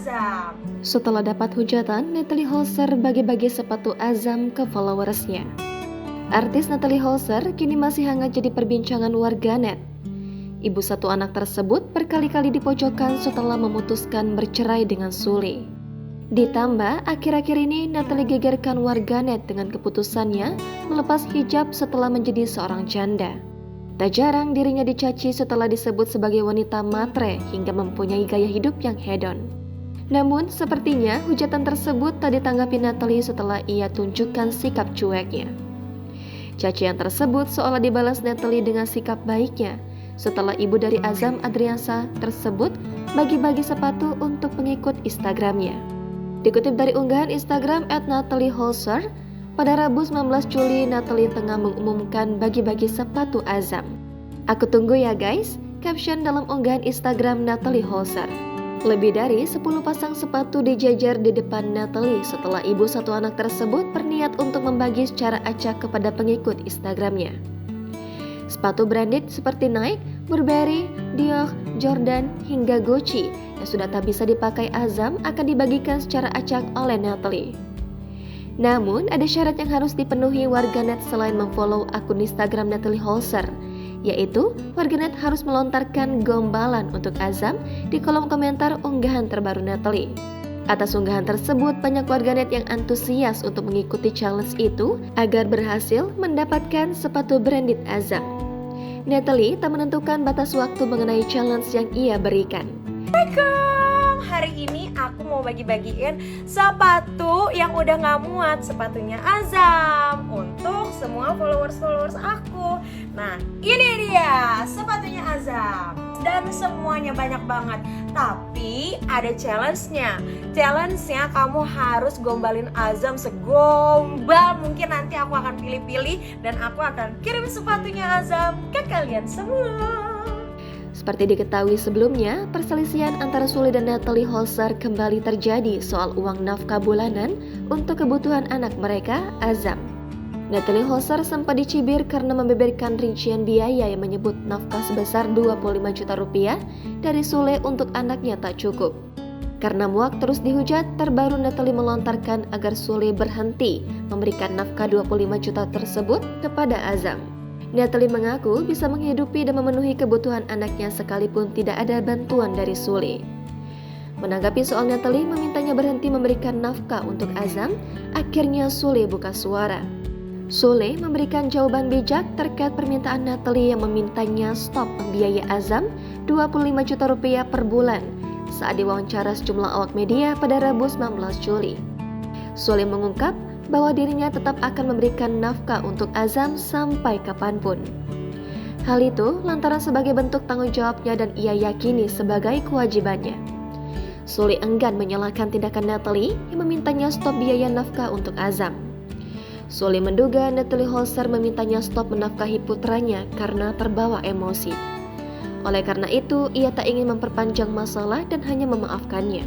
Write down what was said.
Azam. Setelah dapat hujatan, Natalie Holzer bagi-bagi sepatu Azam ke followersnya. Artis Natalie Holzer kini masih hangat jadi perbincangan warganet. Ibu satu anak tersebut berkali-kali dipojokkan setelah memutuskan bercerai dengan Sule. Ditambah, akhir-akhir ini Natalie gegerkan warganet dengan keputusannya melepas hijab setelah menjadi seorang janda. Tak jarang dirinya dicaci setelah disebut sebagai wanita matre hingga mempunyai gaya hidup yang hedon. Namun, sepertinya hujatan tersebut tak ditanggapi Natalie setelah ia tunjukkan sikap cueknya. Cacian tersebut seolah dibalas Natalie dengan sikap baiknya setelah ibu dari Azam Adriansa tersebut bagi-bagi sepatu untuk pengikut Instagramnya. Dikutip dari unggahan Instagram @NatalieHolzer, pada Rabu 19 Juli Natalie tengah mengumumkan bagi-bagi sepatu Azam. Aku tunggu ya guys, caption dalam unggahan Instagram Natalie Holzer. Lebih dari 10 pasang sepatu dijajar di depan Natalie setelah ibu satu anak tersebut berniat untuk membagi secara acak kepada pengikut Instagramnya. Sepatu branded seperti Nike, Burberry, Dior, Jordan, hingga Gucci yang sudah tak bisa dipakai Azam akan dibagikan secara acak oleh Natalie. Namun, ada syarat yang harus dipenuhi warganet selain memfollow akun Instagram Natalie Holzer, yaitu warganet harus melontarkan gombalan untuk Azam di kolom komentar unggahan terbaru Natalie. Atas unggahan tersebut, banyak warganet yang antusias untuk mengikuti challenge itu agar berhasil mendapatkan sepatu branded Azam. Natalie tak menentukan batas waktu mengenai challenge yang ia berikan. Hari ini aku mau bagi-bagiin sepatu yang udah gak muat, sepatunya Azam untuk semua followers aku. Nah, ini dia sepatunya Azam dan semuanya banyak banget. Tapi ada challenge-nya. Challenge-nya kamu harus gombalin Azam segombal mungkin. Nanti aku akan pilih-pilih dan aku akan kirim sepatunya Azam ke kalian semua. Seperti diketahui sebelumnya, perselisihan antara Sule dan Natalie Holzer kembali terjadi soal uang nafkah bulanan untuk kebutuhan anak mereka, Azam. Natalie Holzer sempat dicibir karena membeberkan rincian biaya yang menyebut nafkah sebesar 25 juta rupiah dari Sule untuk anaknya tak cukup. Karena muak terus dihujat, terbaru Natalie melontarkan agar Sule berhenti memberikan nafkah 25 juta tersebut kepada Azam. Natalie mengaku bisa menghidupi dan memenuhi kebutuhan anaknya sekalipun tidak ada bantuan dari Sule. Menanggapi soal Natalie memintanya berhenti memberikan nafkah untuk Azam, akhirnya Sule buka suara. Sule memberikan jawaban bijak terkait permintaan Natalie yang memintanya stop membiayai Azam 25 juta rupiah per bulan saat diwawancara sejumlah awak media pada Rabu 19 Juli. Sule mengungkap bahwa dirinya tetap akan memberikan nafkah untuk Azam sampai kapanpun. Hal itu lantaran sebagai bentuk tanggung jawabnya dan ia yakini sebagai kewajibannya. Sule enggan menyalahkan tindakan Natalie yang memintanya stop biaya nafkah untuk Azam. Sule menduga Natalie Holzer memintanya stop menafkahi putranya karena terbawa emosi. Oleh karena itu, ia tak ingin memperpanjang masalah dan hanya memaafkannya.